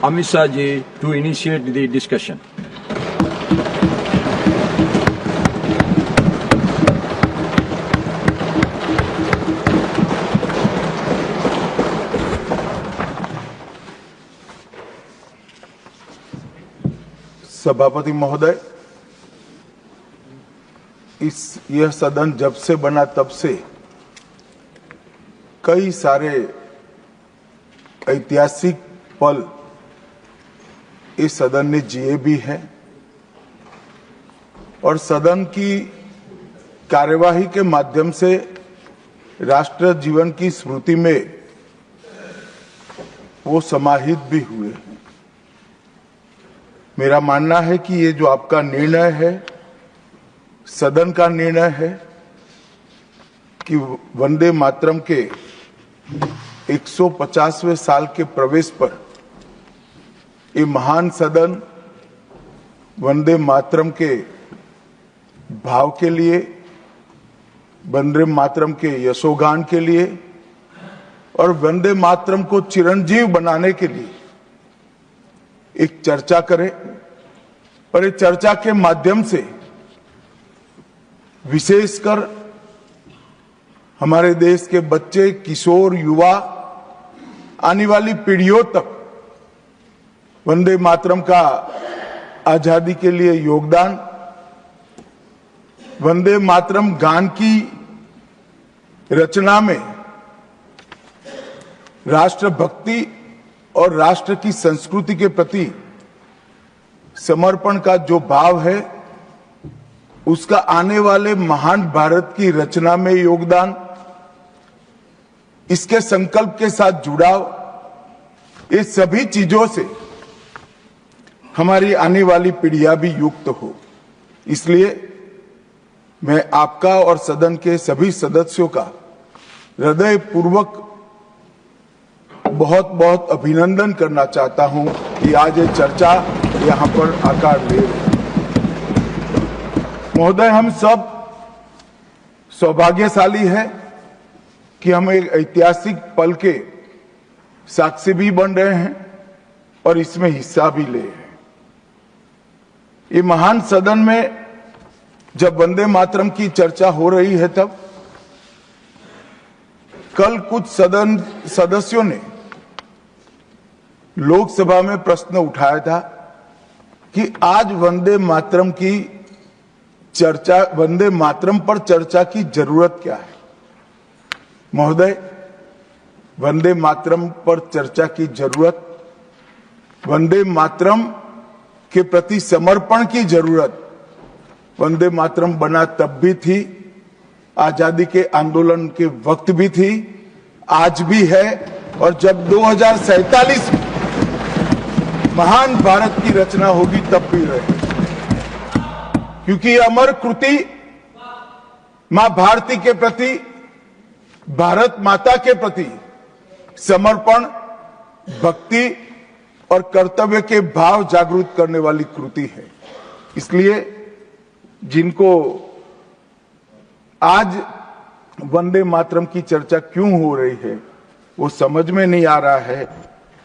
Amit Shah ji to initiate the discussion. सभापति महोदय, यह सदन जब से बना तब से कई सारे ऐतिहासिक पल इस सदन ने जिए भी हैं और सदन की कार्यवाही के माध्यम से राष्ट्र जीवन की स्मृति में वो समाहित भी हुए हैं। मेरा मानना है कि ये जो आपका निर्णय है, सदन का निर्णय है कि वंदे मातरम के 150वें साल के प्रवेश पर ये महान सदन वंदे मातरम के भाव के लिए, वंदे मातरम के यशोगान के लिए और वंदे मातरम को चिरंजीव बनाने के लिए एक चर्चा करे और इस चर्चा के माध्यम से विशेषकर हमारे देश के बच्चे, किशोर, युवा, आने वाली पीढ़ियों तक वंदे मातरम का आजादी के लिए योगदान, वंदे मातरम गान की रचना में राष्ट्रभक्ति और राष्ट्र की संस्कृति के प्रति समर्पण का जो भाव है, उसका आने वाले महान भारत की रचना में योगदान, इसके संकल्प के साथ जुड़ाव, ये सभी चीजों से हमारी आने वाली पीढ़ियां भी युक्त हो। इसलिए मैं आपका और सदन के सभी सदस्यों का हृदयपूर्वक बहुत बहुत अभिनंदन करना चाहता हूं कि आज ये चर्चा यहां पर आकार ले रही है। महोदय, हम सब सौभाग्यशाली हैं कि हम एक ऐतिहासिक पल के साक्षी भी बन रहे हैं और इसमें हिस्सा भी ले रहे हैं। ये महान सदन में जब वंदे मातरम की चर्चा हो रही है, तब कल कुछ सदन सदस्यों ने लोकसभा में प्रश्न उठाया था कि आज वंदे मातरम की चर्चा, वंदे मातरम पर चर्चा की जरूरत क्या है। महोदय, वंदे मातरम पर चर्चा की जरूरत, वंदे मातरम के प्रति समर्पण की जरूरत वंदे मातरम बना तब भी थी, आजादी के आंदोलन के वक्त भी थी, आज भी है और जब 2047 में महान भारत की रचना होगी तब भी रहे। क्योंकि अमर कृति मां भारती के प्रति, भारत माता के प्रति समर्पण, भक्ति और कर्तव्य के भाव जागृत करने वाली कृति है। इसलिए जिनको आज वंदे मातरम की चर्चा क्यों हो रही है वो समझ में नहीं आ रहा है।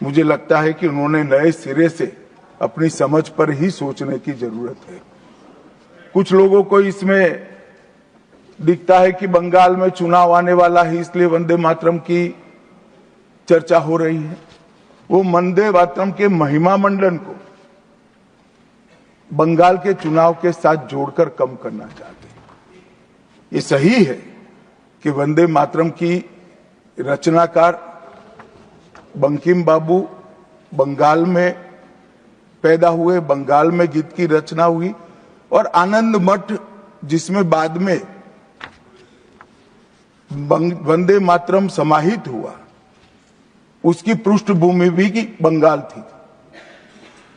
मुझे लगता है कि उन्होंने नए सिरे से अपनी समझ पर ही सोचने की जरूरत है। कुछ लोगों को इसमें दिखता है कि बंगाल में चुनाव आने वाला है, इसलिए वंदे मातरम की चर्चा हो रही है। वो वंदे मातरम के महिमा मंडन को बंगाल के चुनाव के साथ जोड़कर कम करना चाहते हैं। ये सही है कि वंदे मातरम की रचनाकार बंकिम बाबू बंगाल में पैदा हुए, बंगाल में गीत की रचना हुई और आनंद मठ जिसमें बाद में वंदे मातरम समाहित हुआ, उसकी पृष्ठभूमि भी की बंगाल थी।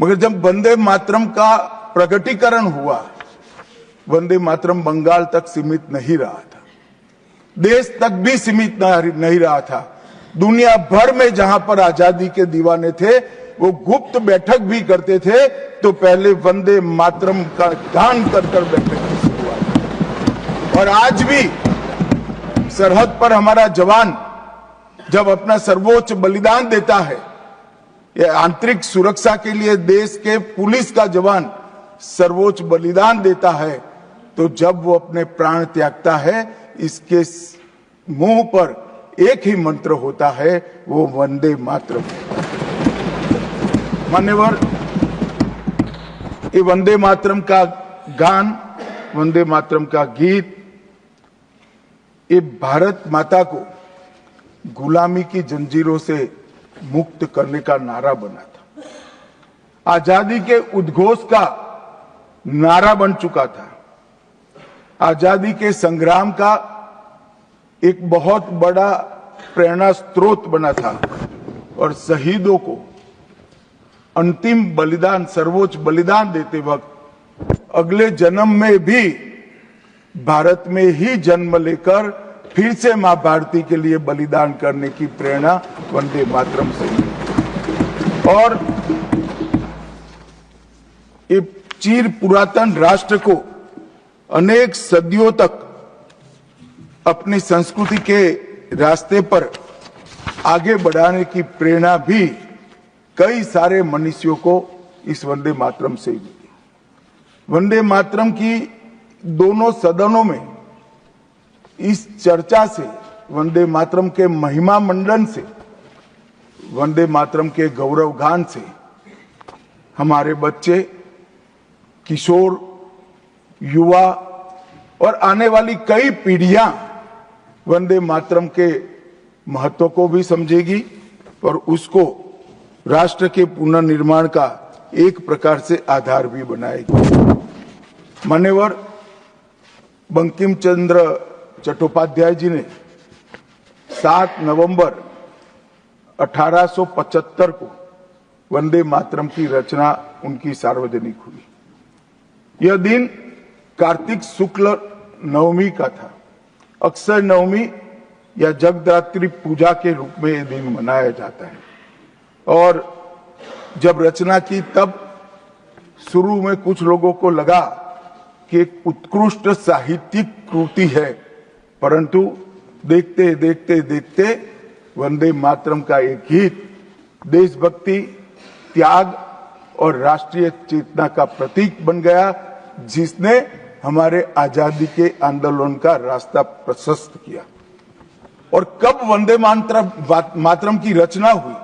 मगर जब वंदे मातरम का प्रकटीकरण हुआ, वंदे मातरम बंगाल तक सीमित नहीं रहा था, देश तक भी सीमित नहीं रहा था। दुनिया भर में जहां पर आजादी के दीवाने थे वो गुप्त बैठक भी करते थे तो पहले वंदे मातरम का गान कर बैठक की शुरुआत। और आज भी सरहद पर हमारा जवान जब अपना सर्वोच्च बलिदान देता है ये आंतरिक सुरक्षा के लिए देश के पुलिस का जवान सर्वोच्च बलिदान देता है, तो जब वो अपने प्राण त्यागता है, इसके मुंह पर एक ही मंत्र होता है, वो वंदे मातरम। मान्यवर, ये वंदे मातरम का गान, वंदे मातरम का गीत, ये भारत माता को गुलामी की जंजीरों से मुक्त करने का नारा बना था, आजादी के उद्घोष का नारा बन चुका था, आजादी के संग्राम का एक बहुत बड़ा प्रेरणा स्रोत बना था, और शहीदों को अंतिम बलिदान, सर्वोच्च बलिदान देते वक्त अगले जन्म में भी भारत में ही जन्म लेकर फिर से मां भारती के लिए बलिदान करने की प्रेरणा वंदे मातरम से मिली। और ये चिर पुरातन राष्ट्र को अनेक सदियों तक अपनी संस्कृति के रास्ते पर आगे बढ़ाने की प्रेरणा भी कई सारे मनुष्यों को इस वंदे मातरम से मिली। वंदे मातरम की दोनों सदनों में इस चर्चा से, वंदे मातरम के महिमा मंडन से, वंदे मातरम के गौरव गान से हमारे बच्चे, किशोर, युवा और आने वाली कई पीढ़ियां वंदे मातरम के महत्व को भी समझेगी और उसको राष्ट्र के पुनर्निर्माण का एक प्रकार से आधार भी बनाएगी। मान्यवर बंकिम चंद्र चट्टोपाध्याय जी ने 7 नवंबर 1875 को वंदे मातरम की रचना उनकी सार्वजनिक हुई। यह दिन कार्तिक शुक्ल नवमी का था। अक्षय नवमी या जगदात्री पूजा के रूप में यह दिन मनाया जाता है। और जब रचना की तब शुरू में कुछ लोगों को लगा कि एक उत्कृष्ट साहित्यिक कृति है, परंतु देखते देखते देखते वंदे मातरम का एक गीत देशभक्ति, त्याग और राष्ट्रीय चेतना का प्रतीक बन गया, जिसने हमारे आजादी के आंदोलन का रास्ता प्रशस्त किया। और कब वंदे मातरम की रचना हुई?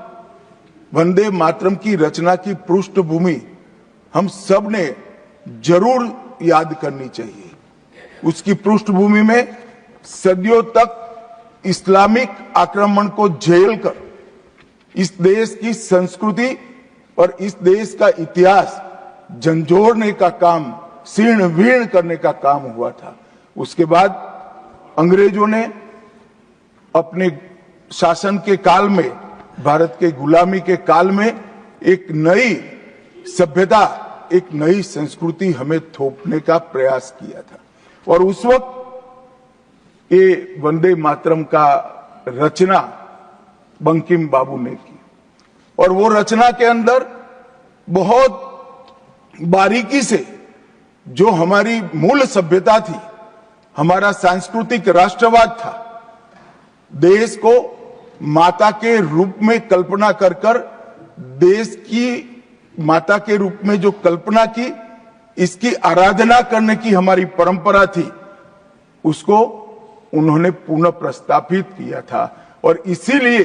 वंदे मातरम की रचना की पृष्ठभूमि हम सब ने जरूर याद करनी चाहिए। उसकी पृष्ठभूमि में सदियों तक इस्लामिक आक्रमण को झेलकर इस देश की संस्कृति और इस देश का इतिहास झंझोड़ने का काम, शीर्ण वीर्ण करने का काम हुआ था। उसके बाद अंग्रेजों ने अपने शासन के काल में, भारत के गुलामी के काल में एक नई सभ्यता, एक नई संस्कृति हमें थोपने का प्रयास किया था। और उस वक्त ये वंदे मातरम का रचना बंकिम बाबू ने की, और वो रचना के अंदर बहुत बारीकी से जो हमारी मूल सभ्यता थी, हमारा सांस्कृतिक राष्ट्रवाद था, देश को माता के रूप में कल्पना कर कर, देश की माता के रूप में जो कल्पना की, इसकी आराधना करने की हमारी परंपरा थी, उसको उन्होंने पुनः प्रस्तापित किया था। और इसीलिए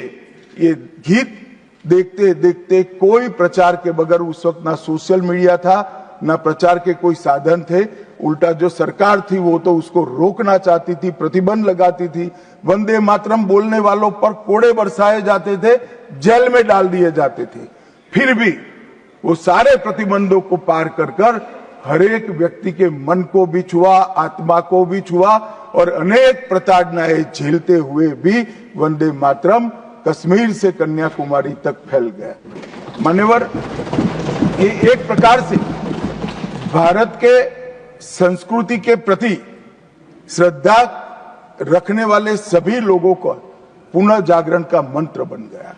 ये गीत देखते देखते कोई प्रचार के बगैर, उस वक्त ना सोशल मीडिया था, ना प्रचार के कोई साधन थे, उल्टा जो सरकार थी वो तो उसको रोकना चाहती थी, प्रतिबंध लगाती थी। वंदे मातरम बोलने वालों पर कोड़े बरसाए जाते थे, जेल में डाल दिए जाते थे। फिर भी वो सारे प्रतिबंधों को पार कर कर हर एक व्यक्ति के मन को भी छुआ, आत्मा को भी छुआ, और अनेक प्रताड़नाएं झेलते हुए भी वंदे मातरम कश्मीर से कन्याकुमारी तक फैल गया। मान्यवर, ये एक प्रकार से भारत के संस्कृति के प्रति श्रद्धा रखने वाले सभी लोगों को पुनः जागरण का मंत्र बन गया।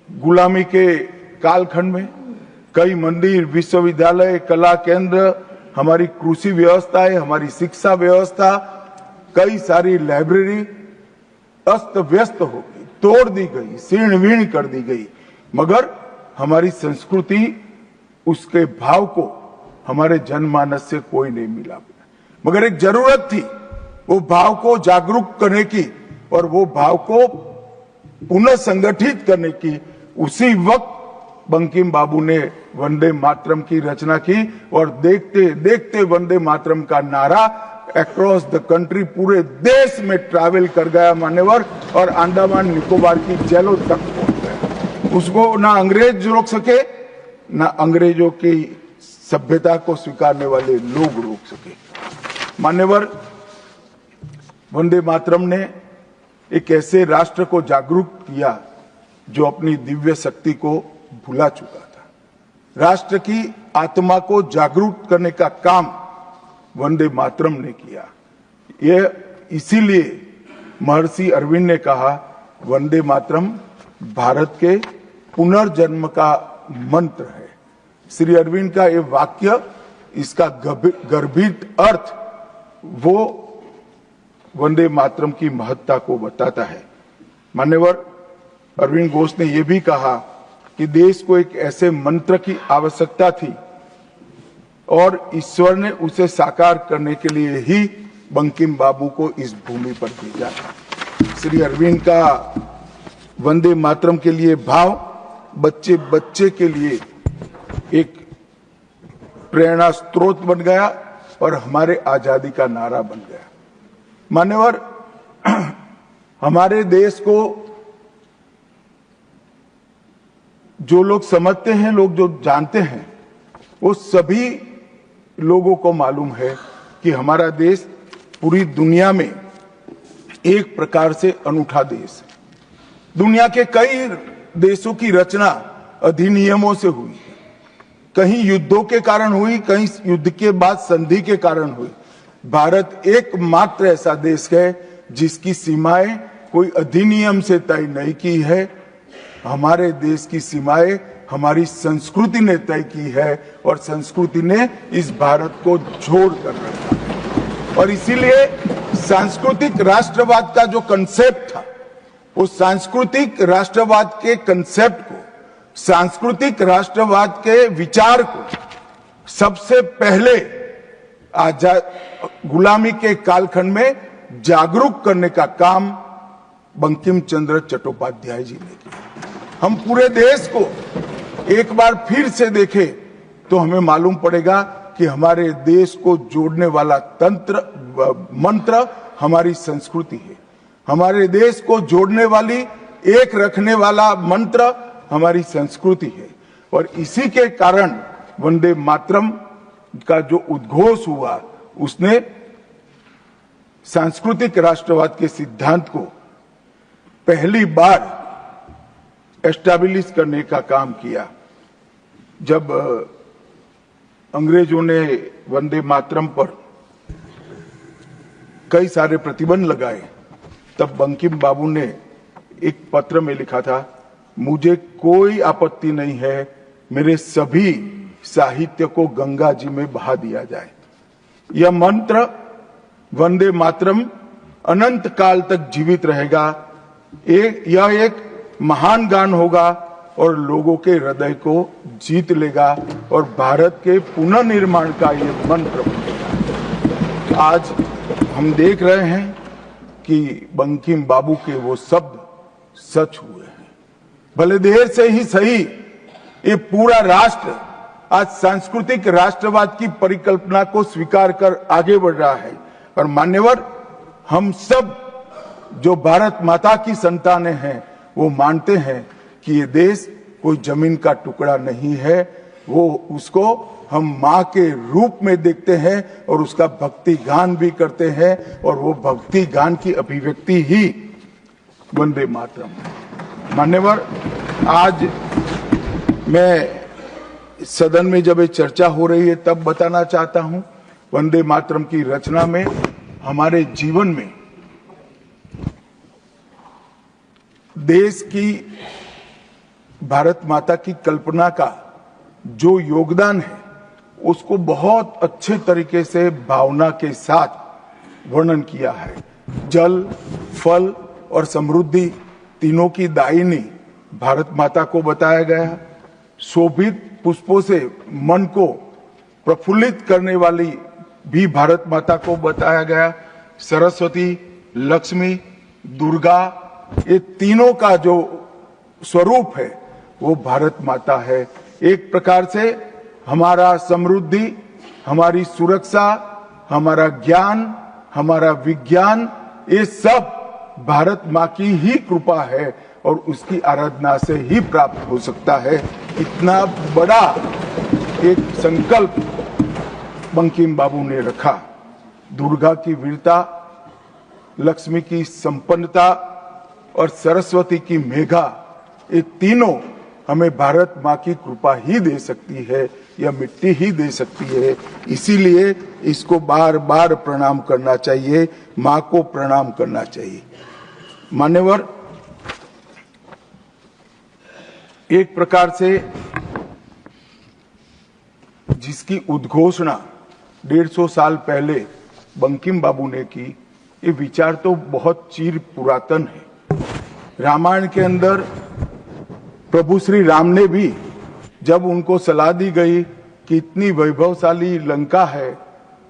गुलामी के कालखंड में कई मंदिर, विश्वविद्यालय, कला केंद्र, हमारी कृषि व्यवस्था, हमारी शिक्षा व्यवस्था, कई सारी लाइब्रेरी अस्त व्यस्त हो गई, तोड़ दी गई, शीर्ण वीर्ण कर दी गई। मगर हमारी संस्कृति उसके भाव को हमारे जनमानस से कोई नहीं मिला, मगर एक जरूरत थी वो भाव को जागरूक करने की और वो भाव को पुनः संगठित करने की। उसी वक्त बंकिम बाबू ने वंदे मातरम की रचना की और देखते देखते वंदे मातरम का नारा अक्रॉस द कंट्री पूरे देश में ट्रैवल कर गया मान्यवर, और अंडमान निकोबार की जेलों तक पहुंच गया। उसको ना अंग्रेज रोक सके, ना अंग्रेजों की सभ्यता को स्वीकारने वाले लोग रोक सके। मान्यवर, वंदे मातरम ने एक ऐसे राष्ट्र को जागरूक किया जो अपनी दिव्य शक्ति को भुला चुका था। राष्ट्र की आत्मा को जागरूक करने का काम वंदे मातरम ने किया। यह इसीलिए महर्षि अरविंद ने कहा, वंदे मातरम भारत के पुनर्जन्म का मंत्र है। श्री अरविंद का यह वाक्य, इसका गर्भित अर्थ वो वंदे मातरम की महत्ता को बताता है। मान्यवर, अरविंद घोष ने यह भी कहा कि देश को एक ऐसे मंत्र की आवश्यकता थी और ईश्वर ने उसे साकार करने के लिए ही बंकिम बाबू को इस भूमि पर भेजा। श्री अरविंद का वंदे मातरम के लिए भाव बच्चे बच्चे के लिए एक प्रेरणा स्रोत बन गया और हमारे आजादी का नारा बन गया। मान्यवर, हमारे देश को जो लोग समझते हैं, लोग जो जानते हैं, वो सभी लोगों को मालूम है कि हमारा देश पूरी दुनिया में एक प्रकार से अनूठा देश है। दुनिया के कई देशों की रचना अधिनियमों से हुई, कहीं युद्धों के कारण हुई, कहीं युद्ध के बाद संधि के कारण हुई। भारत एकमात्र ऐसा देश है जिसकी सीमाएं कोई अधिनियम से तय नहीं की है। हमारे देश की सीमाएं हमारी संस्कृति ने तय की है और संस्कृति ने इस भारत को जोड़ कर रखा है। और इसीलिए सांस्कृतिक राष्ट्रवाद का जो कंसेप्ट था, वो सांस्कृतिक राष्ट्रवाद के कंसेप्ट को, सांस्कृतिक राष्ट्रवाद के विचार को सबसे पहले गुलामी के कालखंड में जागरूक करने का काम बंकिम चंद्र चट्टोपाध्याय जी ने किया। हम पूरे देश को एक बार फिर से देखें तो हमें मालूम पड़ेगा कि हमारे देश को जोड़ने वाला मंत्र हमारी संस्कृति है। हमारे देश को जोड़ने वाली, एक रखने वाला मंत्र हमारी संस्कृति है। और इसी के कारण वंदे मातरम का जो उद्घोष हुआ, उसने सांस्कृतिक राष्ट्रवाद के सिद्धांत को पहली बार एस्टैब्लिश करने का काम किया। जब अंग्रेजों ने वंदे मातरम पर कई सारे प्रतिबंध लगाए, तब बंकिम बाबू ने एक पत्र में लिखा था, मुझे कोई आपत्ति नहीं है, मेरे सभी साहित्य को गंगा जी में बहा दिया जाए। यह मंत्र वंदे मातरम अनंत काल तक जीवित रहेगा। यह एक महान गान होगा और लोगों के हृदय को जीत लेगा और भारत के पुनर्निर्माण का यह मंत्र बनेगा। आज हम देख रहे हैं कि बंकिम बाबू के वो शब्द सच हुए हैं। भले देर से ही सही, ये पूरा राष्ट्र आज सांस्कृतिक राष्ट्रवाद की परिकल्पना को स्वीकार कर आगे बढ़ रहा है। और मान्यवर, हम सब जो भारत माता की संतानें हैं, वो मानते हैं कि ये देश कोई जमीन का टुकड़ा नहीं है। वो उसको हम माँ के रूप में देखते हैं और उसका भक्ति गान भी करते हैं, और वो भक्ति गान की अभिव्यक्ति ही वंदे मातरम। मान्यवर, आज मैं सदन में जब ये चर्चा हो रही है तब बताना चाहता हूं, वंदे मातरम की रचना में हमारे जीवन में देश की, भारत माता की कल्पना का जो योगदान है, उसको बहुत अच्छे तरीके से भावना के साथ वर्णन किया है। जल, फल और समृद्धि तीनों की दायिनी भारत माता को बताया गया। शोभित पुष्पों से मन को प्रफुल्लित करने वाली भी भारत माता को बताया गया। सरस्वती, लक्ष्मी, दुर्गा, ये तीनों का जो स्वरूप है वो भारत माता है। एक प्रकार से हमारा समृद्धि, हमारी सुरक्षा, हमारा ज्ञान, हमारा विज्ञान, ये सब भारत माँ की ही कृपा है और उसकी आराधना से ही प्राप्त हो सकता है। इतना बड़ा एक संकल्प बंकिम बाबू ने रखा। दुर्गा की वीरता, लक्ष्मी की संपन्नता और सरस्वती की मेघा, ये तीनों हमें भारत माँ की कृपा ही दे सकती है या मिट्टी ही दे सकती है। इसीलिए इसको बार बार प्रणाम करना चाहिए, माँ को प्रणाम करना चाहिए। मान्यवर, एक प्रकार से जिसकी उद्घोषणा 150 साल पहले बंकिम बाबू ने की, ये विचार तो बहुत चिर पुरातन है। रामायण के अंदर प्रभु श्री राम ने भी जब उनको सलाह दी गई कि इतनी वैभवशाली लंका है,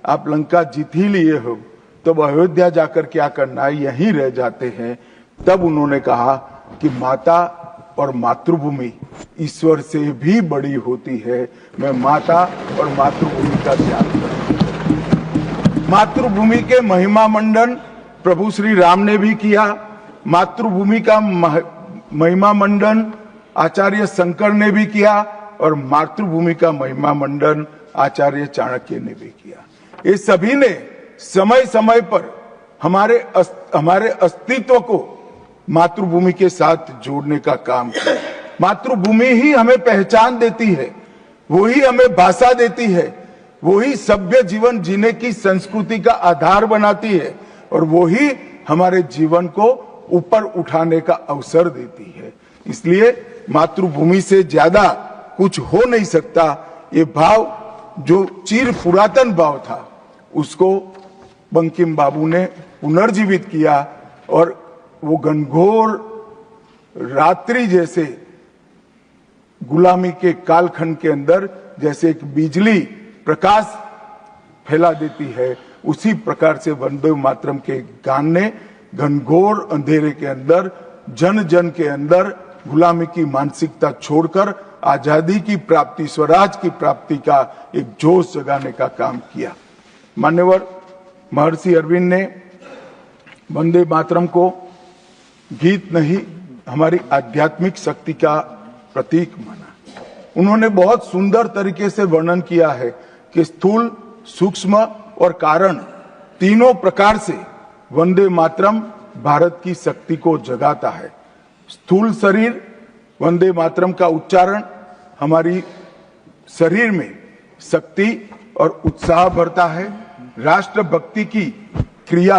आप लंका जीत ही लिए हो, तब अयोध्या जाकर क्या करना है, यहीं रह जाते हैं। तब उन्होंने कहा कि माता और मातृभूमि ईश्वर से भी बड़ी होती है, मैं माता और मातृभूमि का त्याग करूं। मातृभूमि के महिमा मंडन प्रभु श्री राम ने भी किया। मातृभूमि का महिमा मंडन आचार्य शंकर ने भी किया और मातृभूमि का महिमा मंडन आचार्य चाणक्य ने भी किया। ये सभी ने समय समय पर हमारे अस्तित्व को मातृभूमि के साथ जोड़ने का काम किया। मातृभूमि ही हमें पहचान देती है, वही हमें भाषा देती है, वही सभ्य जीवन जीने की संस्कृति का आधार बनाती है और वही हमारे जीवन को ऊपर उठाने का अवसर देती है। इसलिए मातृभूमि से ज्यादा कुछ हो नहीं सकता। ये भाव जो चिर पुरातन भाव था, उसको बंकिम बाबू ने पुनर्जीवित किया और वो घनघोर रात्रि जैसे गुलामी के कालखंड के अंदर जैसे एक बिजली प्रकाश फैला देती है, उसी प्रकार से वंदे मातरम के गान ने घनघोर अंधेरे के अंदर, जन जन के अंदर गुलामी की मानसिकता छोड़कर आजादी की प्राप्ति, स्वराज की प्राप्ति का एक जोश जगाने का काम किया। मान्यवर, महर्षि अरविंद ने वंदे मातरम को गीत नहीं, हमारी आध्यात्मिक शक्ति का प्रतीक माना। उन्होंने बहुत सुंदर तरीके से वर्णन किया है कि स्थूल, सूक्ष्म और कारण तीनों प्रकार से वंदे मातरम भारत की शक्ति को जगाता है। स्थूल शरीर, वंदे मातरम का उच्चारण हमारी शरीर में शक्ति और उत्साह भरता है। राष्ट्रभक्ति की क्रिया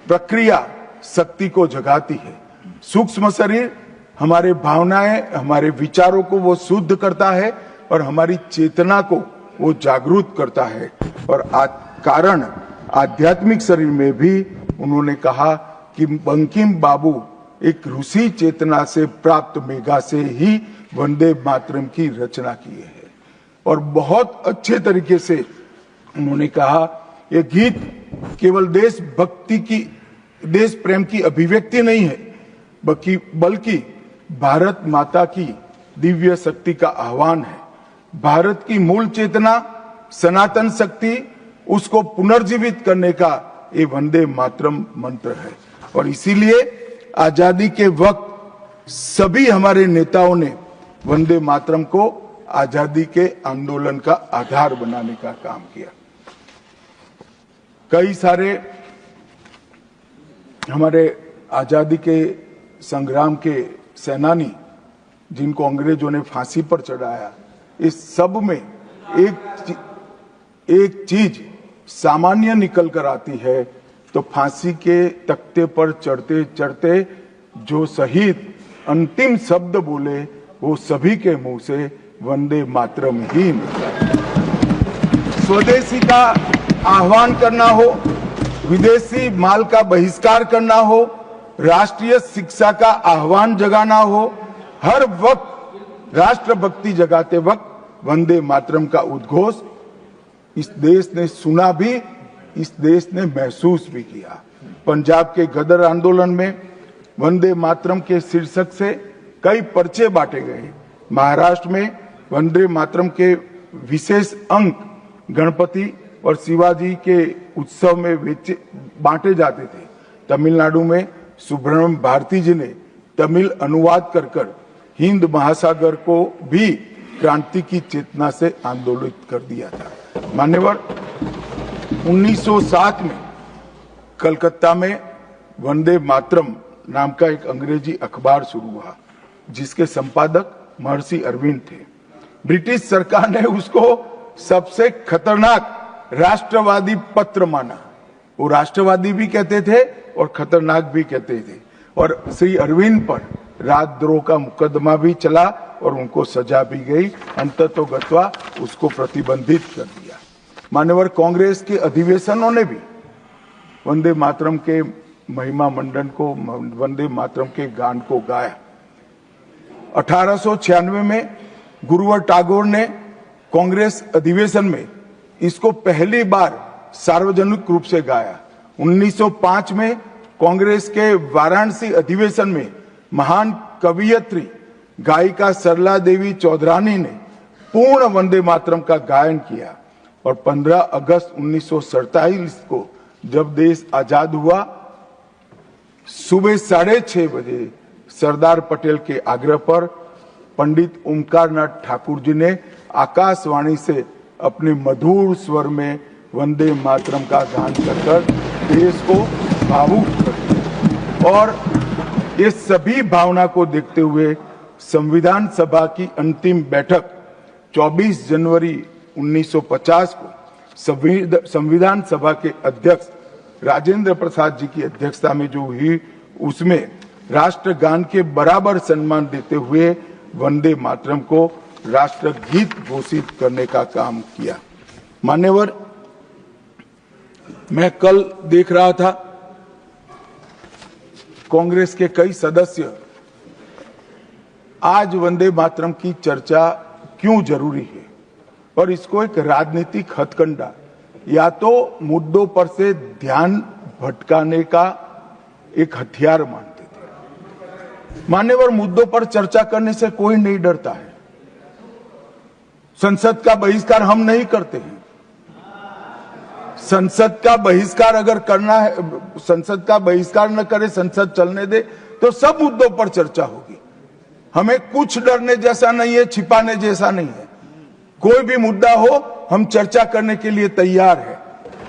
प्रक्रिया शक्ति को जगाती है। सूक्ष्म शरीर हमारे भावनाएं, हमारे विचारों को वो शुद्ध करता है और हमारी चेतना को वो जागरूक करता है। और कारण आध्यात्मिक शरीर में भी उन्होंने कहा कि बंकिम बाबू एक ऋषि चेतना से प्राप्त मेघा से ही वंदे मातरम की रचना की है। और बहुत अच्छे तरीके से उन्होंने कहा, यह गीत केवल देशभक्ति की, देश प्रेम की अभिव्यक्ति नहीं है, बल्कि भारत माता की दिव्य शक्ति का आह्वान है। भारत की मूल चेतना, सनातन शक्ति, उसको पुनर्जीवित करने का ये वंदे मातरम मंत्र है। और इसीलिए आजादी के वक्त सभी हमारे नेताओं ने वंदे मातरम को आजादी के आंदोलन का आधार बनाने का काम किया। कई सारे हमारे आजादी के संग्राम के सेनानी जिनको अंग्रेजों ने फांसी पर चढ़ाया, इस सब में एक चीज सामान्य निकल कर आती है, तो फांसी के तख्ते पर चढ़ते चढ़ते जो शहीद अंतिम शब्द बोले वो सभी के मुंह से वंदे मातरम ही निकला। स्वदेशी का आह्वान करना हो, विदेशी माल का बहिष्कार करना हो, राष्ट्रीय शिक्षा का आह्वान जगाना हो, हर वक्त राष्ट्रभक्ति जगाते वक्त वंदे मातरम का उद्घोष इस देश ने सुना भी, इस देश ने महसूस भी किया। पंजाब के गदर आंदोलन में वंदे मातरम के शीर्षक से कई पर्चे बांटे गए। महाराष्ट्र में वंदे मातरम के विशेष अंक गणपति और शिवाजी के उत्सव में बांटे जाते थे। तमिलनाडु में सुब्रह्मण्यम भारती जी ने तमिल अनुवाद कर हिंद महासागर को भी क्रांति की चेतना से आंदोलित कर दिया था। मान्यवर, 1907 में कलकत्ता में वंदे मातरम नाम का एक अंग्रेजी अखबार शुरू हुआ, जिसके संपादक महर्षि अरविंद थे। ब्रिटिश सरकार ने उसको सबसे खतरनाक राष्ट्रवादी पत्र माना। वो राष्ट्रवादी भी कहते थे और खतरनाक भी कहते थे, और श्री अरविंद पर राजद्रोह का मुकदमा भी चला और उनको सजा भी गई। अंततोगत्वा उसको प्रतिबंधित कर दिया। मान्यवर, कांग्रेस के अधिवेशनों ने भी वंदे मातरम के महिमा मंडन को, वंदे मातरम के गान को गाया। 1896 में गुरुवर टैगोर ने कांग्रेस अधिवेशन में इसको पहली बार सार्वजनिक रूप से गाया। 1905 में कांग्रेस के वाराणसी अधिवेशन में महान कवियत्री गायिका सरला देवी चौधरानी ने पूर्ण वंदे मातरम का गायन किया। और 15 अगस्त 1947 को जब देश आजाद हुआ, सुबह 6:30 बजे सरदार पटेल के आग्रह पर पंडित ओमकारनाथ ठाकुर जी ने आकाशवाणी से अपने मधुर स्वर में वंदे मातरम का गान कर देश को भावुक कर दिया। और ये सभी भावना को देखते हुए संविधान सभा की अंतिम बैठक 24 जनवरी 1950 को संविधान सभा के अध्यक्ष राजेंद्र प्रसाद जी की अध्यक्षता में जो हुई, उसमें राष्ट्रगान के बराबर सम्मान देते हुए वंदे मातरम को राष्ट्रगीत घोषित करने का काम किया। मान्यवर, मैं कल देख रहा था कांग्रेस के कई सदस्य आज वंदे मातरम की चर्चा क्यों जरूरी है और इसको एक राजनीतिक हथकंडा या तो मुद्दों पर से ध्यान भटकाने का एक हथियार मानते थे। मान्यवर, मुद्दों पर चर्चा करने से कोई नहीं डरता है। संसद का बहिष्कार हम नहीं करते हैं। संसद का बहिष्कार अगर करना है, संसद का बहिष्कार न करे, संसद चलने दे, तो सब मुद्दों पर चर्चा होगी। हमें कुछ डरने जैसा नहीं है, छिपाने जैसा नहीं है। कोई भी मुद्दा हो, हम चर्चा करने के लिए तैयार है।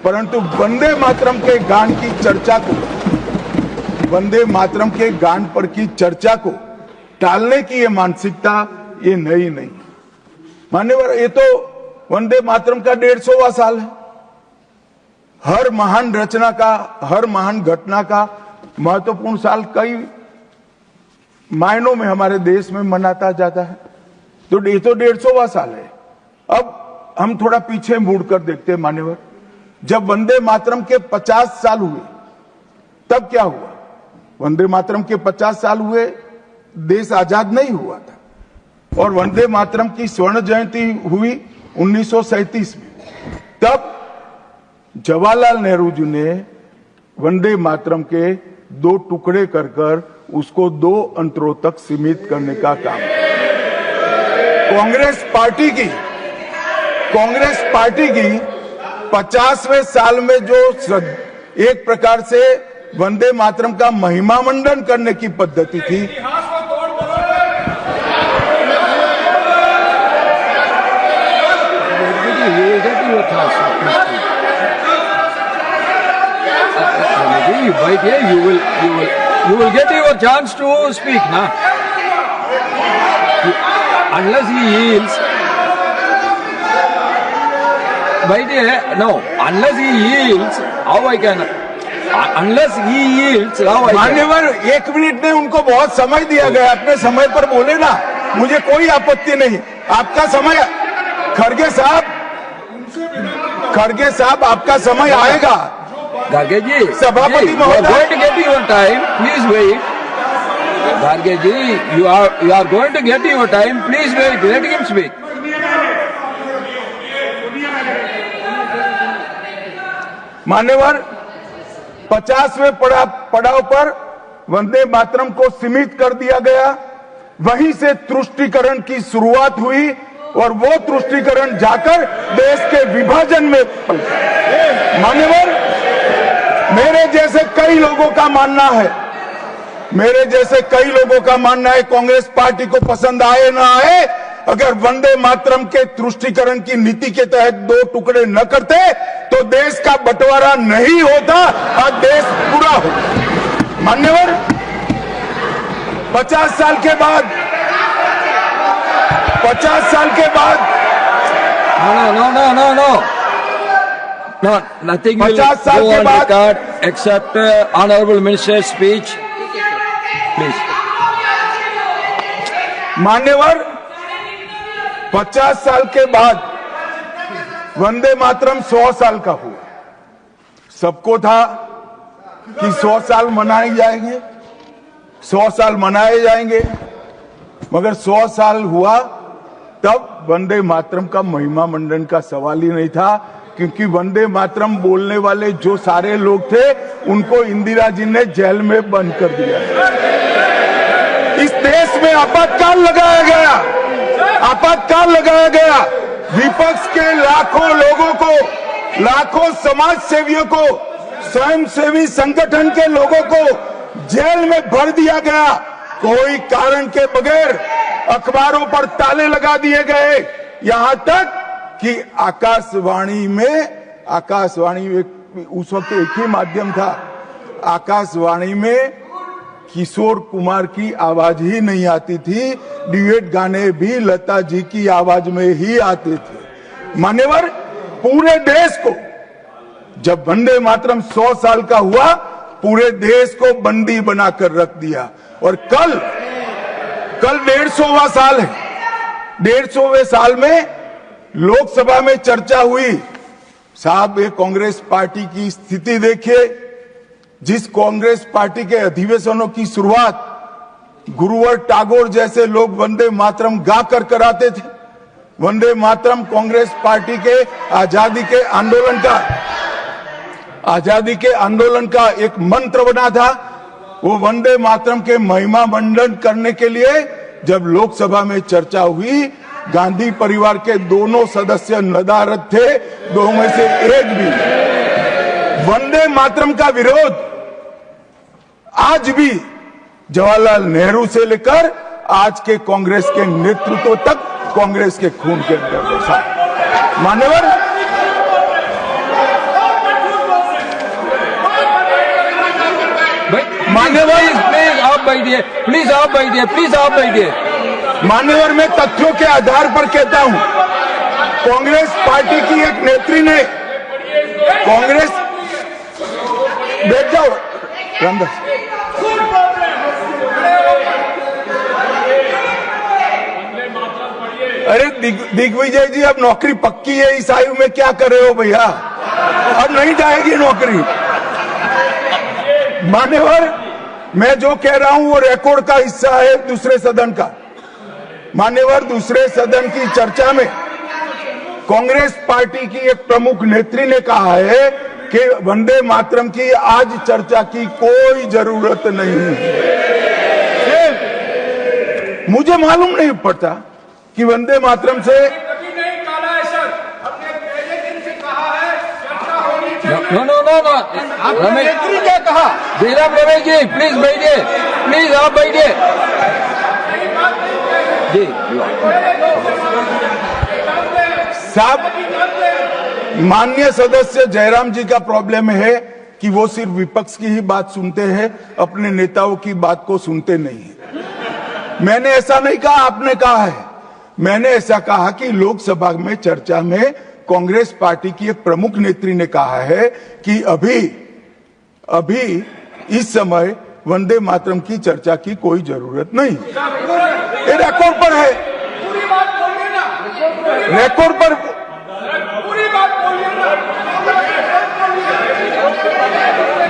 परंतु वंदे मातरम के गान की चर्चा को, वंदे मातरम के गान पर की चर्चा को टालने की ये मानसिकता ये नई नहीं। मान्यवर, ये तो वंदे मातरम का 150वां साल है। हर महान रचना का, हर महान घटना का महत्वपूर्ण साल कई मायनों में हमारे देश में मनाता जाता है। तो ये तो 150वां साल है। अब हम थोड़ा पीछे मुड़कर देखते हैं। मान्यवर, जब वंदे मातरम के 50 साल हुए तब क्या हुआ? वंदे मातरम के 50 साल हुए, देश आजाद नहीं हुआ था। और वंदे मातरम की स्वर्ण जयंती हुई 1937 में। तब जवाहरलाल नेहरू जी ने वंदे मातरम के 2 टुकड़े कर उसको 2 अंतरों तक सीमित करने का काम किया। कांग्रेस पार्टी की 50वें साल में जो एक प्रकार से वंदे मातरम का महिमा मंडन करने की पद्धति थी, Right here, you will get your chance to speak, na? Unless he yields, right here, no. Unless he yields, how I can? Unless he yields, how I can? मान्यवर, 1 मिनट में उनको बहुत समय दिया गया। अपने समय पर बोले ना, मुझे कोई आपत्ति नहीं। आपका समय, खड़गे साहब, आपका समय आएगा। Garge ji, सभापति you are going to get your time. Please wait. Garge ji, you are going to get your time. Please wait. Let him speak. मान्यवर 50वें पड़ाव पर वंदे मातरम को सीमित कर दिया गया। वहीं से तुष्टीकरण की शुरुआत हुई और वो तुष्टीकरण जाकर देश के विभाजन में मान्यवर मेरे जैसे कई लोगों का मानना है कांग्रेस पार्टी को पसंद आए ना आए, अगर वंदे मातरम के तुष्टीकरण की नीति के तहत 2 टुकड़े न करते तो देश का बंटवारा नहीं होता और देश पूरा होता। मान्यवर 50 साल के बाद No, nothing will 50 साल go के on बाद record except honorable minister's speech. Please. मान्यवर 50 साल के बाद वंदे मातरम 100 साल का हुआ। सबको था कि 100 साल मनाए जाएंगे, 100 साल मनाए जाएंगे, मगर 100 साल हुआ तब वंदे मातरम का महिमा मंडन का सवाल ही नहीं था, क्योंकि वंदे मातरम बोलने वाले जो सारे लोग थे उनको इंदिरा जी ने जेल में बंद कर दिया। इस देश में आपातकाल लगाया गया। विपक्ष के लाखों लोगों को, लाखों समाज सेवियों को, स्वयंसेवी संगठन के लोगों को जेल में भर दिया गया। कोई कारण के बगैर अखबारों पर ताले लगा दिए गए। यहां तक कि आकाशवाणी में उस वक्त एक ही माध्यम था, आकाशवाणी में किशोर कुमार की आवाज ही नहीं आती थी, ड्यूएट गाने भी लता जी की आवाज में ही आते थे। मान्यवर पूरे देश को जब वंदे मातरम 100 साल का हुआ, पूरे देश को बंदी बनाकर रख दिया। और कल 150वां साल है। 150वें साल में लोकसभा में चर्चा हुई। साहब ये कांग्रेस पार्टी की स्थिति देखिए, जिस कांग्रेस पार्टी के अधिवेशनों की शुरुआत गुरुवर टागोर जैसे लोग वंदे मातरम गा कर कराते थे। वंदे मातरम कांग्रेस पार्टी के आजादी के आंदोलन का एक मंत्र बना था। वो वंदे मातरम के महिमा मंडन करने के लिए जब लोकसभा में चर्चा हुई, गांधी परिवार के दोनों सदस्य नदारद थे, दो में से एक भी। वंदे मातरम का विरोध आज भी जवाहरलाल नेहरू से लेकर आज के कांग्रेस के नेतृत्व तक कांग्रेस के खून के अंदर बसा। मान्यवर प्लीज आप बैठिए। मान्यवर मैं तथ्यों के आधार पर कहता हूं, कांग्रेस पार्टी की एक नेत्री ने कांग्रेस बैठ जाओ रामदास। अरे दिग्विजय जी, अब नौकरी पक्की है इस आयु में, क्या कर रहे हो भैया? अब नहीं जाएगी नौकरी। मान्यवर मैं जो कह रहा हूं वो रिकॉर्ड का हिस्सा है दूसरे सदन का। मान्यवर दूसरे सदन की चर्चा में कांग्रेस पार्टी की एक प्रमुख नेत्री ने कहा है कि वंदे मातरम की आज चर्चा की कोई जरूरत नहीं है। मुझे मालूम नहीं पड़ता कि वंदे मातरम से नेत्री क्या कहा? जयराम रमेश जी प्लीज बैठिए, प्लीज आप बैठिए जी। साहब माननीय सदस्य जयराम जी का प्रॉब्लम है कि वो सिर्फ विपक्ष की ही बात सुनते हैं, अपने नेताओं की बात को सुनते नहीं है। मैंने ऐसा नहीं कहा, आपने कहा है। मैंने ऐसा कहा कि लोकसभा में चर्चा में कांग्रेस पार्टी की एक प्रमुख नेत्री ने कहा है कि अभी इस समय वंदे मातरम की चर्चा की कोई जरूरत नहीं। ये रिकॉर्ड पर है, रिकॉर्ड पर।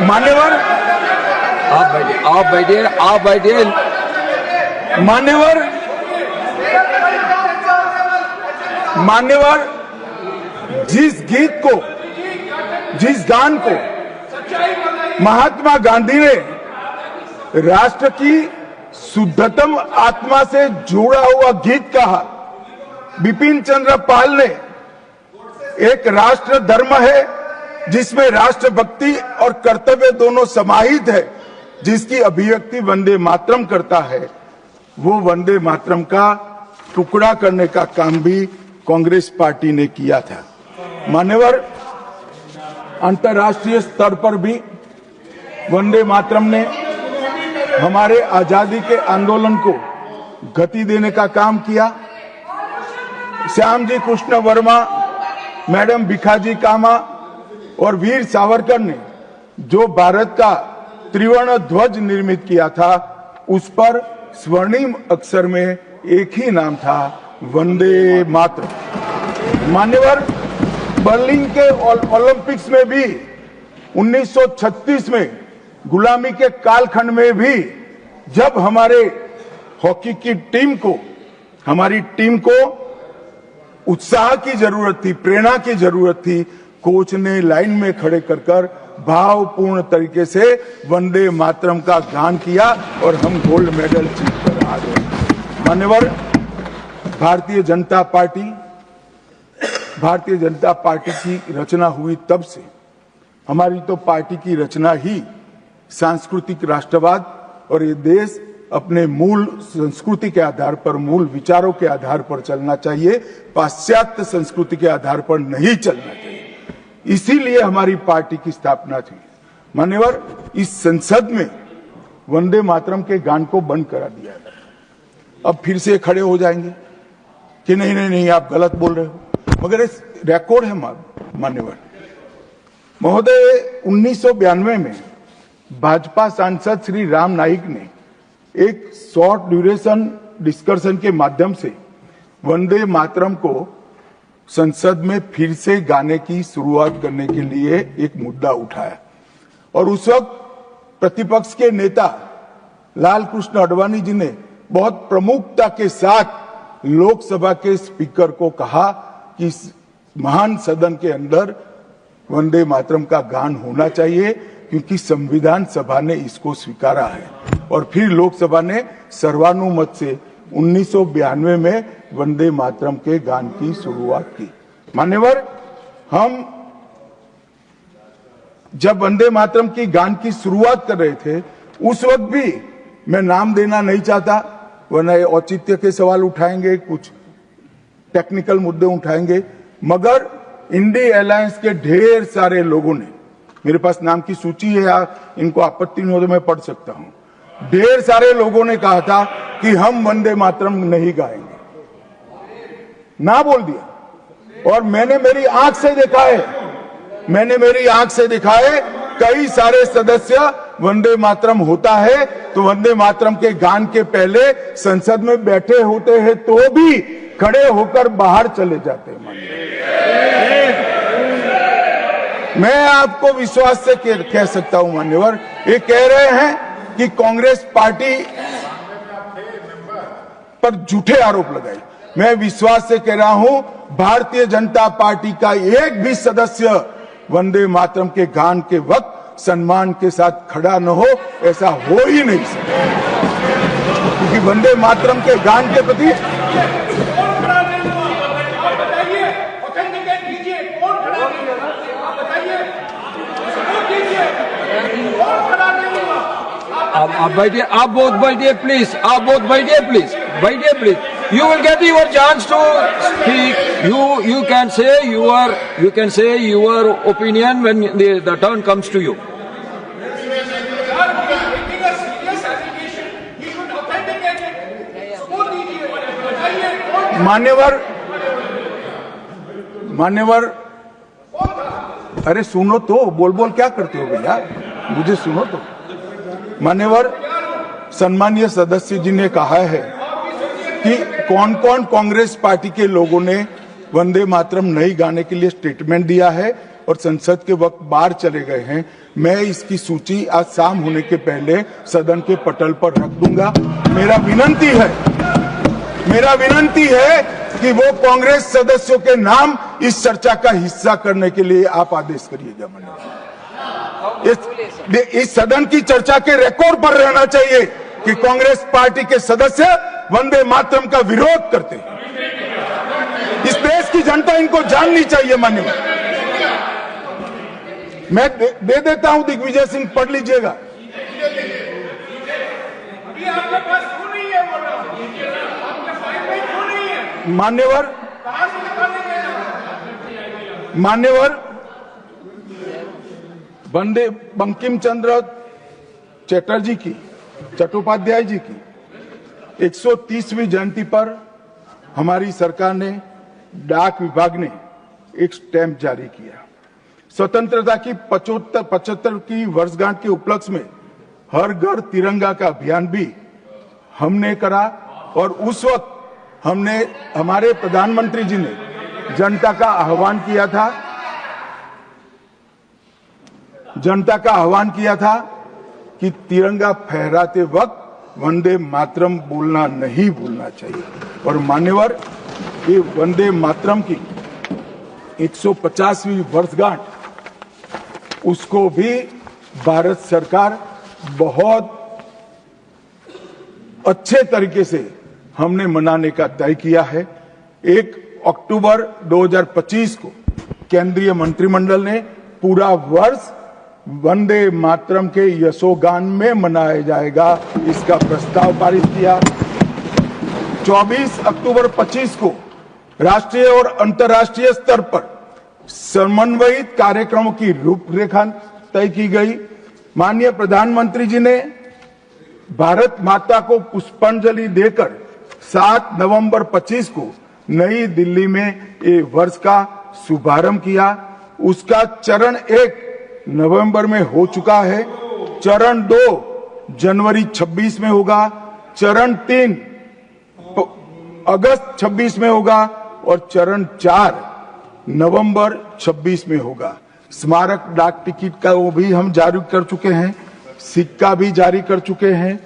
मान्यवर आप बैठिए मान्यवर, जिस गीत को, जिस गान को महात्मा गांधी ने राष्ट्र की शुद्धतम आत्मा से जुड़ा हुआ गीत कहा, बिपिन चंद्र पाल ने एक राष्ट्र धर्म है जिसमें राष्ट्रभक्ति और कर्तव्य दोनों समाहित है, जिसकी अभिव्यक्ति वंदे मातरम करता है, वो वंदे मातरम का टुकड़ा करने का काम भी कांग्रेस पार्टी ने किया था। मान्यवर, अंतर्राष्ट्रीय स्तर पर भी वंदे मातरम ने हमारे आजादी के आंदोलन को गति देने का काम किया। श्यामजी कृष्ण वर्मा, मैडम भिखाजी कामा और वीर सावरकर ने जो भारत का त्रिवर्ण ध्वज निर्मित किया था, उस पर स्वर्णिम अक्षर में एक ही नाम था, वंदे मातरम। मान्यवर, बर्लिन के ओलंपिक्स में भी 1936 में गुलामी के कालखंड में भी जब हमारे हॉकी की हमारी टीम को उत्साह की जरूरत थी, प्रेरणा की जरूरत थी, कोच ने लाइन में खड़े कर भावपूर्ण तरीके से वंदे मातरम का गान किया और हम गोल्ड मेडल जीतकर आ गए। मान्यवर, भारतीय जनता पार्टी की रचना हुई तब से, हमारी तो पार्टी की रचना ही सांस्कृतिक राष्ट्रवाद और ये देश अपने मूल संस्कृति के आधार पर, मूल विचारों के आधार पर चलना चाहिए, पाश्चात्य संस्कृति के आधार पर नहीं चलना चाहिए। इसीलिए हमारी पार्टी की स्थापना थी। मान्यवर, इस संसद में वंदे मातरम के गान को बंद करा दिया गया। अब फिर से खड़े हो जाएंगे कि नहीं आप गलत बोल रहे हो, मगर इस रिकॉर्ड है मान्यवर महोदय। 1992 में भाजपा सांसद श्री राम नाईक ने एक शॉर्ट ड्यूरेशन डिस्कशन के माध्यम से वंदे मातरम को संसद में फिर से गाने की शुरुआत करने के लिए एक मुद्दा उठाया और उस वक्त प्रतिपक्ष के नेता लाल कृष्ण आडवाणी जी ने बहुत प्रमुखता के साथ लोकसभा के स्पीकर को कहा कि इस महान सदन के अंदर वंदे मातरम का गान होना चाहिए, क्योंकि संविधान सभा ने इसको स्वीकारा है। और फिर लोकसभा ने सर्वानुमत से 1992 में वंदे मातरम के गान की शुरुआत की। मान्यवर, हम जब वंदे मातरम की गान की शुरुआत कर रहे थे, उस वक्त भी मैं नाम देना नहीं चाहता, वरना औचित्य के सवाल उठाएंगे, कुछ टेक्निकल मुद्दे उठाएंगे, मगर इंडी अलायंस के ढेर सारे लोगों ने, मेरे पास नाम की सूची है, इनको आपत्ति नहीं हो तो मैं पढ़ सकता हूं, ढेर सारे लोगों ने कहा था कि हम वंदे मातरम नहीं गाएंगे, ना बोल दिया। और मैंने मेरी आंख से देखा है, कई सारे सदस्य वंदे मातरम होता है तो वंदे मातरम के गान के पहले संसद में बैठे होते हैं तो भी खड़े होकर बाहर चले जाते हैं। मैं आपको विश्वास से कह सकता हूं मान्यवर, ये कह रहे हैं कि कांग्रेस पार्टी पर झूठे आरोप लगाए। मैं विश्वास से कह रहा हूं, भारतीय जनता पार्टी का एक भी सदस्य वंदे मातरम के गान के वक्त सम्मान के साथ खड़ा न हो, ऐसा हो ही नहीं सकता, क्योंकि वंदे मातरम के गान के प्रति आप बैठिए, आप बोथ बैठिए प्लीज, बैठिए please. You will get your chance to speak. You can say your opinion when the turn comes to you. मान्यवर, अरे सुनो तो, बोल क्या करते हो भैया, मुझे सुनो तो। मान्यवर, सम्मानीय सदस्य जी ने कहा है कि कौन कौन कांग्रेस पार्टी के लोगों ने वंदे मातरम नहीं गाने के लिए स्टेटमेंट दिया है, और संसद के वक्त बाहर चले गए हैं, मैं इसकी सूची आज शाम होने के पहले सदन के पटल पर रख दूंगा। मेरा विनंती है कि वो कांग्रेस सदस्यों के नाम इस चर्चा का हिस्सा करने के लिए आप आदेश करिएगा। इस सदन की चर्चा के रिकॉर्ड पर रहना चाहिए कि कांग्रेस पार्टी के सदस्य वंदे मातरम का विरोध करते हैं। इस देश की जनता इनको जाननी चाहिए। माननीय, मैं दे देता हूं, दिग्विजय सिंह पढ़ लीजिएगा। मान्यवर वंदे बंकिम चंद्र चटर्जी की, चट्टोपाध्याय जी की 130वीं जयंती पर हमारी सरकार ने, डाक विभाग ने एक स्टैंप जारी किया। स्वतंत्रता की 75 की वर्षगांठ के उपलक्ष्य में हर घर तिरंगा का अभियान भी हमने करा और उस वक्त हमारे प्रधानमंत्री जी ने जनता का आह्वान किया था कि तिरंगा फहराते वक्त वंदे मातरम बोलना नहीं भूलना चाहिए। और मान्यवर, ये वंदे मातरम की 150वीं वर्षगांठ, उसको भी भारत सरकार बहुत अच्छे तरीके से हमने मनाने का तय किया है। 1 अक्टूबर 2025 को केंद्रीय मंत्रिमंडल ने पूरा वर्ष वंदे मातरम के यशोगान में मनाया जाएगा, इसका प्रस्ताव पारित किया। 24 अक्टूबर 25 को राष्ट्रीय और अंतर्राष्ट्रीय स्तर पर समन्वयित कार्यक्रमों की रूपरेखा तय की गई। माननीय प्रधानमंत्री जी ने भारत माता को पुष्पांजलि देकर 7 नवंबर 25 को नई दिल्ली में ये वर्ष का शुभारंभ किया। उसका चरण 1 नवंबर में हो चुका है, चरण 2 जनवरी 26 में होगा, चरण 3 अगस्त 26 में होगा और चरण 4 नवंबर 26 में होगा। स्मारक डाक टिकट का वो भी हम जारी कर चुके हैं, सिक्का भी जारी कर चुके हैं।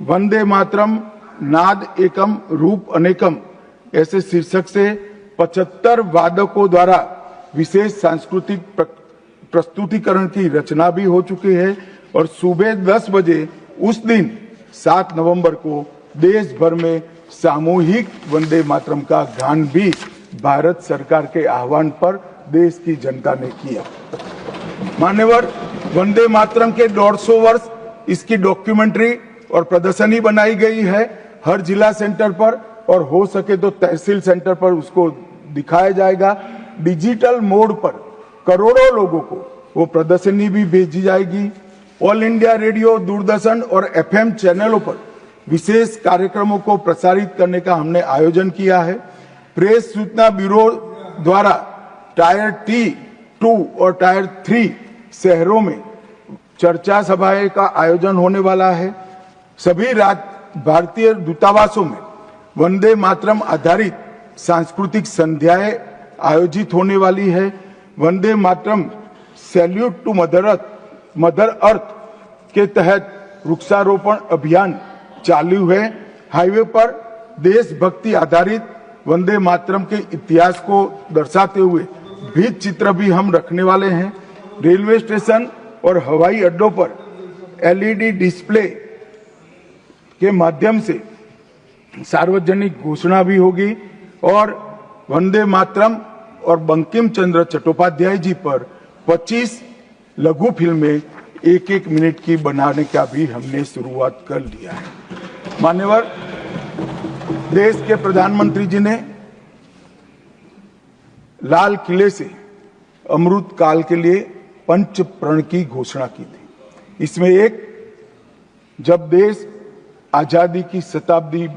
वंदे मातरम नाद एकम रूप अनेकम ऐसे शीर्षक से 75 वादकों द्वारा विशेष सांस्कृतिक प्रस्तुतिकरण की रचना भी हो चुकी है और सुबह 10 बजे उस दिन 7 नवंबर को देश भर में सामूहिक वंदे मातरम का गान भी भारत सरकार के आह्वान पर देश की जनता ने किया। मान्यवर, वंदे मातरम के 150 वर्ष, इसकी डॉक्यूमेंट्री और प्रदर्शनी बनाई गई है हर जिला सेंटर पर, और हो सके तो तहसील सेंटर पर उसको दिखाया जाएगा। डिजिटल मोड पर करोड़ों लोगों को वो प्रदर्शनी भी भेजी जाएगी। ऑल इंडिया रेडियो, दूरदर्शन और एफएम चैनलों पर विशेष कार्यक्रमों को प्रसारित करने का हमने आयोजन किया है। प्रेस सूचना ब्यूरो द्वारा टायर T2 और टायर 3 शहरों में चर्चा सभाएं का आयोजन होने वाला है। सभी भारतीय दूतावासों में वंदे मातरम आधारित सांस्कृतिक संध्याएं आयोजित होने वाली है। Vande Mataram salute to mother earth के तहत वृक्षारोपण अभियान चालू है। हाईवे पर देशभक्ति आधारित वंदे मातरम के इतिहास को दर्शाते हुए भित्ति चित्र भी हम रखने वाले हैं। रेलवे स्टेशन और हवाई अड्डों पर LED डिस्प्ले के माध्यम से सार्वजनिक घोषणा भी होगी और वंदे मातरम और बंकिम चंद्र चट्टोपाध्याय जी पर 25 लघु फिल्में 1-1 मिनट की बनाने का भी हमने शुरुआत कर लिया है। मान्यवर, देश के प्रधानमंत्री जी ने लाल किले से अमृत काल के लिए पंच प्रण की घोषणा की थी। इसमें एक, जब देश आजादी की शताब्दी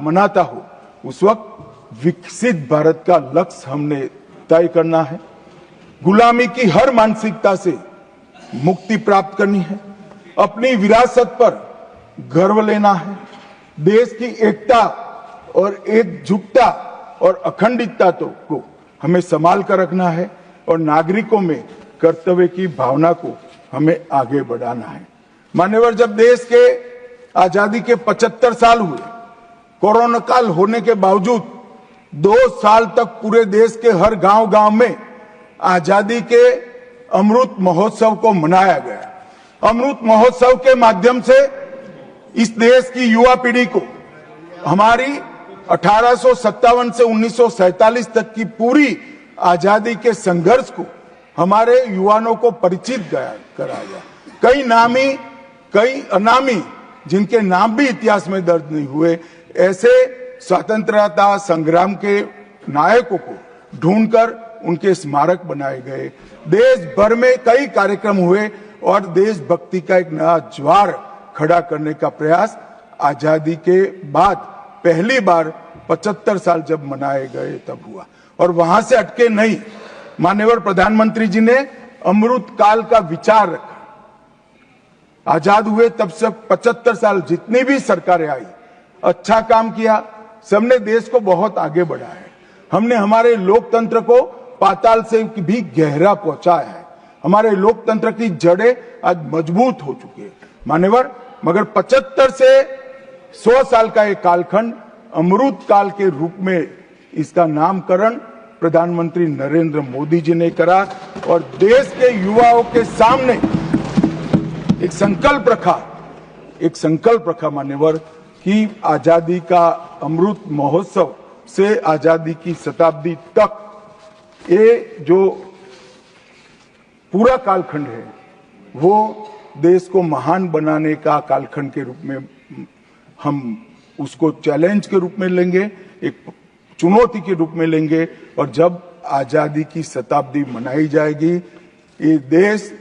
मनाता हो उस वक्त विकसित भारत का लक्ष्य हमने तय करना है। गुलामी की हर मानसिकता से मुक्ति प्राप्त करनी है। अपनी विरासत पर गर्व लेना है। देश की एकता और एकजुटता और अखंडितता को हमें संभाल कर रखना है। और नागरिकों में कर्तव्य की भावना को हमें आगे बढ़ाना है। मान्यवर, जब देश के आजादी के 75 साल हुए, कोरोना काल होने के बावजूद 2 साल तक पूरे देश के हर गांव-गांव में आजादी के अमृत महोत्सव को मनाया गया। अमृत महोत्सव के माध्यम से इस देश की युवा पीढ़ी को हमारी 1857 से 1947 तक की पूरी आजादी के संघर्ष को हमारे युवाओं को परिचित कराया। कई नामी, कई अनामी, जिनके नाम भी इतिहास में दर्ज नहीं हुए, ऐसे स्वतंत्रता संग्राम के नायकों को ढूंढकर उनके स्मारक बनाए गए। देश भर में कई कार्यक्रम हुए और देशभक्ति का एक नया ज्वार खड़ा करने का प्रयास आजादी के बाद पहली बार 75 साल जब मनाए गए तब हुआ। और वहां से अटके नहीं, माननीय प्रधानमंत्री जी ने अमृत काल का विचार रखा। आजाद हुए तब से 75 साल जितनी भी सरकारें आई, अच्छा काम किया, सबने देश को बहुत आगे बढ़ाया है। हमने हमारे लोकतंत्र को पाताल से भी गहरा पहुंचाया है। हमारे लोकतंत्र की जड़ें आज मजबूत हो चुकी है मान्यवर। मगर 75 से 100 साल का एक कालखंड अमृत काल के रूप में इसका नामकरण प्रधानमंत्री नरेंद्र मोदी जी ने करा और देश के युवाओं के सामने एक संकल्प रखा मान्यवर कि आजादी का अमृत महोत्सव से आजादी की शताब्दी तक ये जो पूरा कालखंड है वो देश को महान बनाने का कालखंड के रूप में हम उसको चैलेंज के रूप में लेंगे, एक चुनौती के रूप में लेंगे। और जब आजादी की शताब्दी मनाई जाएगी, ये देश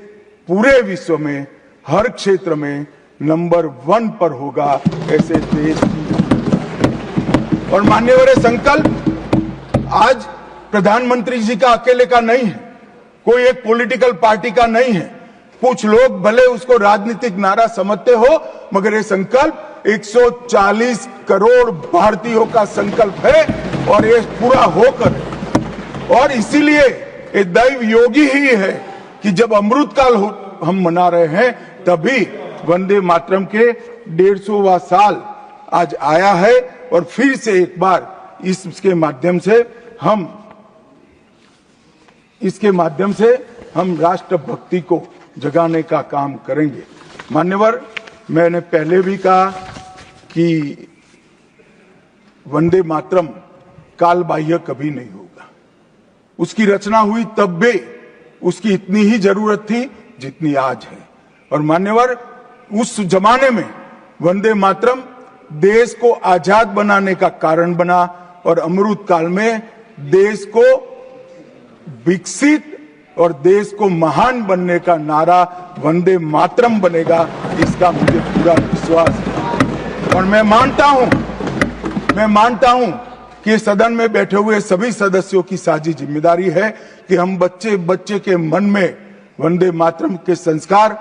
पूरे विश्व में हर क्षेत्र में नंबर 1 पर होगा। ऐसे देश और मान्यवर संकल्प आज प्रधानमंत्री जी का अकेले का नहीं है, कोई एक पॉलिटिकल पार्टी का नहीं है। कुछ लोग भले उसको राजनीतिक नारा समझते हो, मगर ये संकल्प 140 करोड़ भारतीयों का संकल्प है और ये पूरा होकर, और इसीलिए ये दैव योगी ही है कि जब अमृत काल हम मना रहे हैं तभी वंदे मातरम के 150वां साल आज आया है। और फिर से एक बार इसके माध्यम से हम राष्ट्रभक्ति को जगाने का काम करेंगे। मान्यवर, मैंने पहले भी कहा कि वंदे मातरम काल बाह्य कभी नहीं होगा। उसकी रचना हुई तब भी उसकी इतनी ही जरूरत थी जितनी आज है। और मान्यवर, उस जमाने में वंदे मातरम देश को आजाद बनाने का कारण बना और अमृत काल में देश को विकसित और देश को महान बनने का नारा वंदे मातरम बनेगा, इसका मुझे पूरा विश्वास है। और मैं मानता हूं कि सदन में बैठे हुए सभी सदस्यों की साझी जिम्मेदारी है कि हम बच्चे के मन में वंदे मातरम के संस्कार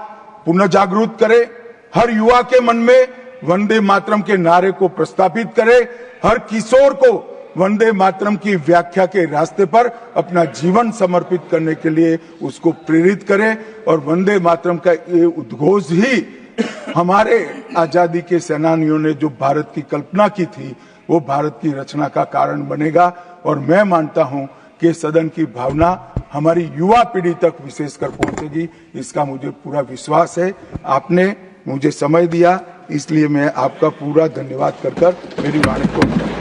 पुनः जागृत करें, हर युवा के मन में वंदे मातरम के नारे को प्रस्तापित करें, हर किशोर को वंदे मातरम की व्याख्या के रास्ते पर अपना जीवन समर्पित करने के लिए उसको प्रेरित करें। और वंदे मातरम का ये उद्घोष ही हमारे आजादी के सेनानियों ने जो भारत की कल्पना की थी वो भारत की रचना का कारण बनेगा। और मैं मानता हूं कि सदन की भावना हमारी युवा पीढ़ी तक विशेषकर पहुंचेगी, इसका मुझे पूरा विश्वास है। आपने मुझे समय दिया, इसलिए मैं आपका पूरा धन्यवाद कर मेरी वाणी को